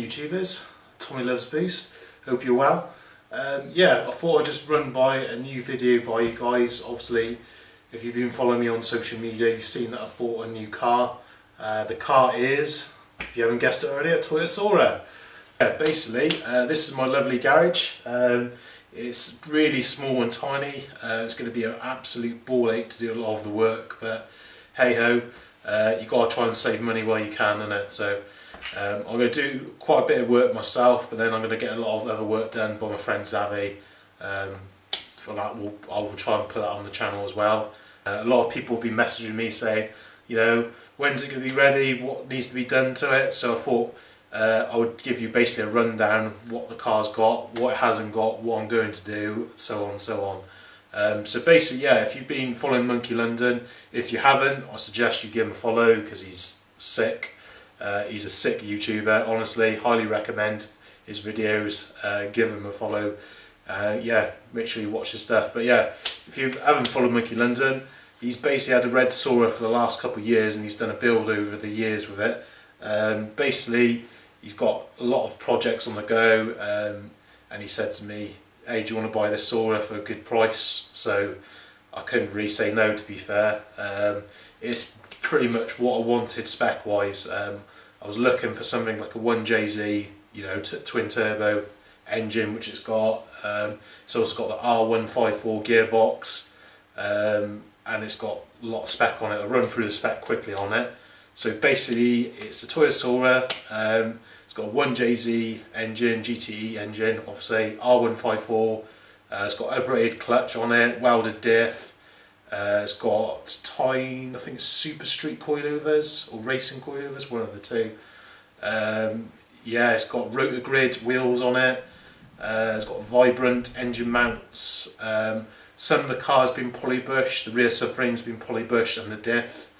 YouTubers. Tommy Loves Boost. Hope you're well. Yeah, I thought I'd just run by a new video by you guys. Obviously, if you've been following me on social media, you've seen that I've bought a new car. The car is, if you haven't guessed it already, a Toyota Soarer. Basically, this is my lovely garage. It's really small and tiny. It's going to be an absolute ball ache to do a lot of the work, but hey ho, you got to try and save money while you can, innit? So I'm going to do quite a bit of work myself, but then I'm going to get a lot of other work done by my friend Zavi. For that, I will try and put that on the channel as well. A lot of people have been messaging me saying, you know, when's it going to be ready, what needs to be done to it. So I thought I would give you basically a rundown of what the car's got, what it hasn't got, what I'm going to do, so on and so on. So basically, yeah, if you've been following Monky London, if you haven't, I suggest you give him a follow because he's sick. He's a sick YouTuber, honestly, highly recommend his videos. Give him a follow. Yeah, make sure you watch his stuff. But yeah, if you haven't followed Monky London, he's basically had a red Soarer for the last couple of years and he's done a build over the years with it. Basically, he's got a lot of projects on the go, and he said to me, hey, do you want to buy this Soarer for a good price? So I couldn't really say no, to be fair. It's pretty much what I wanted spec wise. I was looking for something like a 1JZ, you know, twin turbo engine, which it's got. It's also got the R154 gearbox, and it's got a lot of spec on it. I'll run through the spec quickly on it. So basically, it's a Toyota Soarer. It's got a 1JZ engine, GTE engine, obviously, R154. It's got upgraded clutch on it, welded diff. It's got Tyne, I think it's Super Street coilovers or racing coilovers, one of the two. Yeah, it's got rotor grid wheels on it. It's got vibrant engine mounts. Some of the car's been polybushed, the rear subframe's been polybushed and the diff.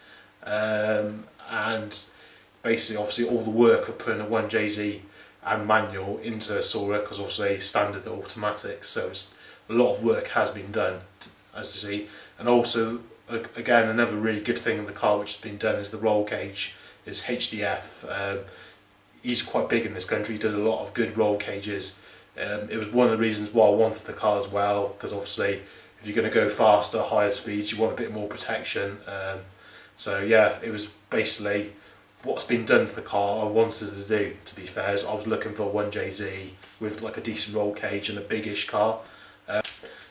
And basically, obviously, all the work of putting a 1JZ and manual into a Soarer, because obviously standard automatic, so a lot of work has been done, as you see. And also, again, another really good thing in the car which has been done is the roll cage is HDF. He's quite big in this country, he does a lot of good roll cages. It was one of the reasons why I wanted the car as well, because obviously if you're going to go faster, higher speeds, you want a bit more protection. So yeah, it was basically what's been done to the car I wanted to do, to be fair. So I was looking for a 1JZ with like a decent roll cage and a big-ish car.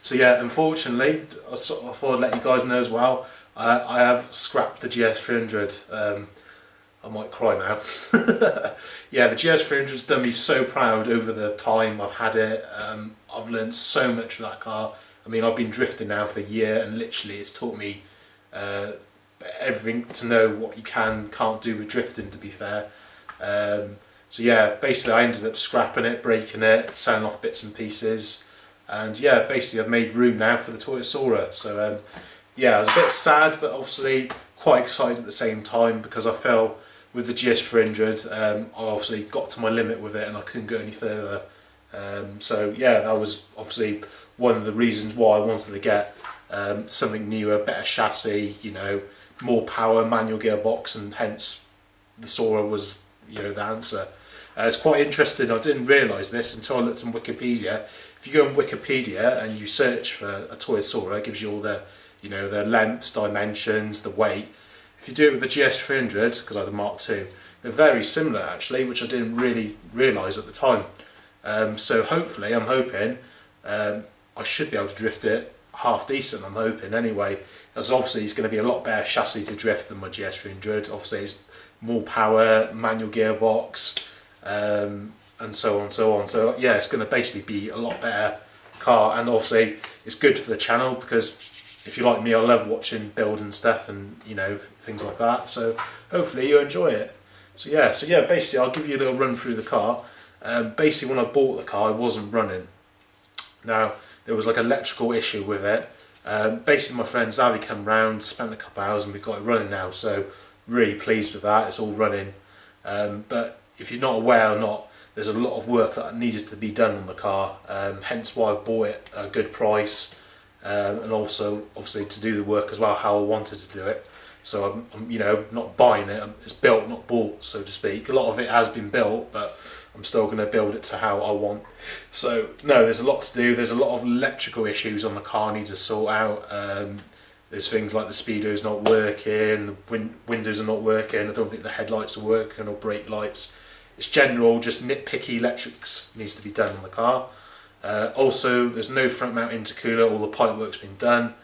So yeah, unfortunately, I thought I'd let you guys know as well, I have scrapped the GS300. I might cry now. Yeah, the GS300's done me so proud over the time I've had it. I've learned so much with that car. I mean, I've been drifting now for a year and literally it's taught me everything to know what you can't do with drifting, to be fair. So yeah, basically I ended up scrapping it, breaking it, selling off bits and pieces. And yeah, basically I've made room now for the Toyota Soarer. So yeah, I was a bit sad, but obviously quite excited at the same time, because I felt with the GS300, I obviously got to my limit with it and I couldn't go any further. So yeah, that was obviously one of the reasons why I wanted to get something newer, better chassis, you know, more power, manual gearbox, and hence the Soarer was, you know, the answer. It's quite interesting, I didn't realise this until I looked on Wikipedia. If you go on Wikipedia and you search for a Toyota Soarer, it gives you all the, you know, the lengths, dimensions, the weight. If you do it with a GS300, because I had a Mark II, they're very similar actually, which I didn't really realise at the time. So hopefully, I'm hoping, I should be able to drift it half decent, I'm hoping anyway. As obviously it's going to be a lot better chassis to drift than my GS300. Obviously it's more power, manual gearbox, and so on and so on. So yeah, it's going to basically be a lot better car, and obviously it's good for the channel because if you like me, I love watching build and stuff and, you know, things like that. So hopefully you enjoy it. So yeah, basically I'll give you a little run through the car. Basically when I bought the car, it wasn't running. Now there was like an electrical issue with it. Basically my friend Zavi came round, spent a couple of hours and we got it running now. So really pleased with that, it's all running. But if you're not aware or not, there's a lot of work that needed to be done on the car, hence why I've bought it at a good price, and also obviously to do the work as well how I wanted to do it. So I'm you know, not buying it. It's built, not bought, so to speak. A lot of it has been built, but I'm still going to build it to how I want. So no, there's a lot to do. There's a lot of electrical issues on the car I need to sort out. There's things like the speedo's not working, the windows are not working, I don't think the headlights are working or brake lights. It's general, just nitpicky electrics needs to be done on the car. Also, there's no front mount intercooler, all the pipe work's been done.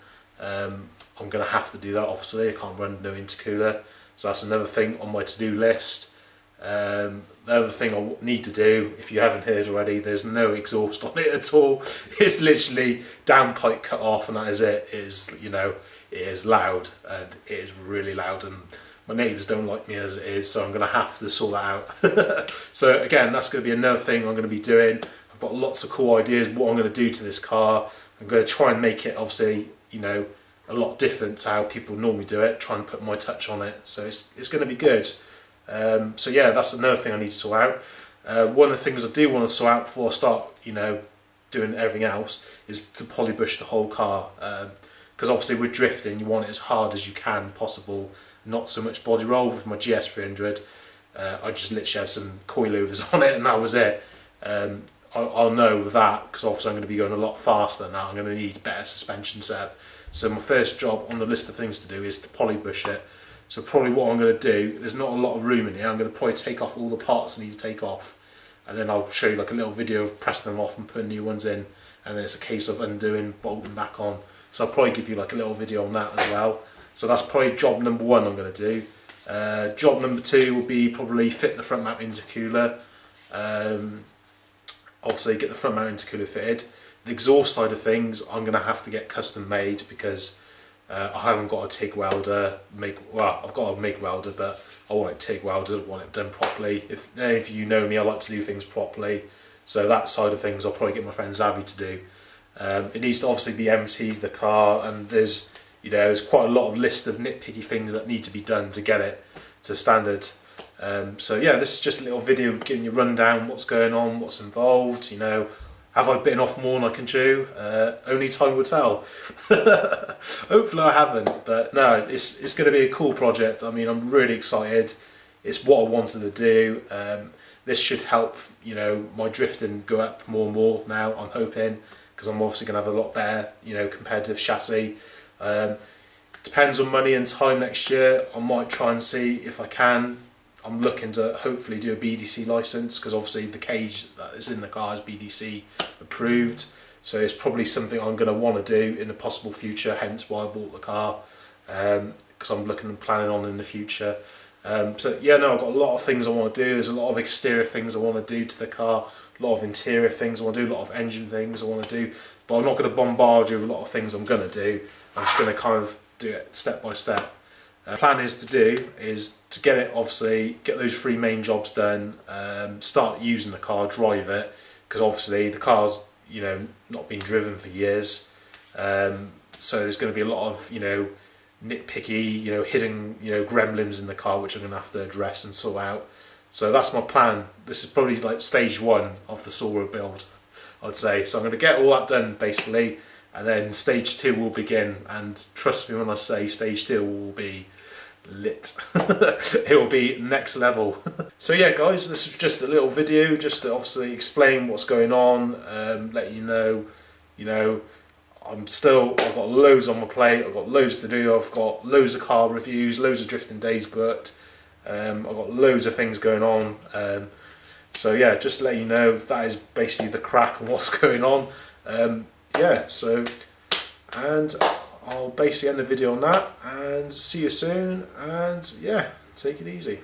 I'm going to have to do that, obviously. I can't run no intercooler, so that's another thing on my to-do list. The other thing I need to do, if you haven't heard already, there's no exhaust on it at all. It's literally downpipe cut off, and that is it. It is, you know, it is loud, and it is really loud, and my neighbours don't like me as it is, so I'm going to have to sort that out. So again, that's going to be another thing I'm going to be doing. I've got lots of cool ideas what I'm going to do to this car. I'm going to try and make it, obviously, you know, a lot different to how people normally do it, try and put my touch on it, so it's going to be good. So yeah, that's another thing I need to sort out. One of the things I do want to sort out before I start, you know, doing everything else, is to polybush the whole car, because obviously with drifting you want it as hard as you can possible, not so much body roll. With my GS300 I just literally had some coilovers on it and that was it. I'll know with that, because obviously I'm going to be going a lot faster now. I'm going to need better suspension setup. So my first job on the list of things to do is to polybush it. So probably what I'm going to do, there's not a lot of room in here, I'm going to probably take off all the parts I need to take off, and then I'll show you like a little video of pressing them off and putting new ones in, and then it's a case of undoing, bolting back on. So I'll probably give you like a little video on that as well. So that's probably job number one I'm going to do. Job number two will be probably fit the front mount intercooler. Obviously get the front mount intercooler fitted. The exhaust side of things I'm going to have to get custom made, because I haven't got a TIG welder. I've got a MIG welder, but I want it TIG welded. I want it done properly. If any of you know me, I like to do things properly. So that side of things I'll probably get my friend Zabby to do. It needs to obviously be emptied, the car, and there's, you know, there's quite a lot of list of nitpicky things that need to be done to get it to standard. So yeah, this is just a little video giving you a rundown, what's going on, what's involved, you know. Have I bitten off more than I can chew? Only time will tell. Hopefully I haven't, but no, it's going to be a cool project. I mean, I'm really excited. It's what I wanted to do. This should help, you know, my drifting go up more and more now, I'm hoping, because I'm obviously going to have a lot better, you know, competitive chassis. Depends on money and time next year. I might try and see if I can. I'm looking to hopefully do a BDC license, because obviously the cage that is in the car is BDC approved, so it's probably something I'm going to want to do in the possible future, hence why I bought the car, because I'm looking and planning on in the future. So yeah, no, I've got a lot of things I want to do. There's a lot of exterior things I want to do to the car, a lot of interior things I want to do, a lot of engine things I want to do, but I'm not going to bombard you with a lot of things I'm going to do. I'm just going to kind of do it step by step. The plan is to get it, obviously, get those 3 main jobs done, start using the car, drive it, because obviously the car's, you know, not been driven for years, so there's going to be a lot of, you know, nitpicky, you know, hidden, you know, gremlins in the car which I'm going to have to address and sort out. So that's my plan. This is probably like stage 1 of the Soarer build, I'd say. So I'm going to get all that done basically, and then stage 2 will begin, and trust me when I say stage 2 will be lit. It will be next level. So yeah guys, this is just a little video just to obviously explain what's going on, let you know, I've got loads on my plate, I've got loads to do, I've got loads of car reviews, loads of drifting days booked, I've got loads of things going on, so yeah, just to let you know, that is basically the crack and what's going on. Yeah, so, and I'll basically end the video on that, and see you soon, and yeah, take it easy.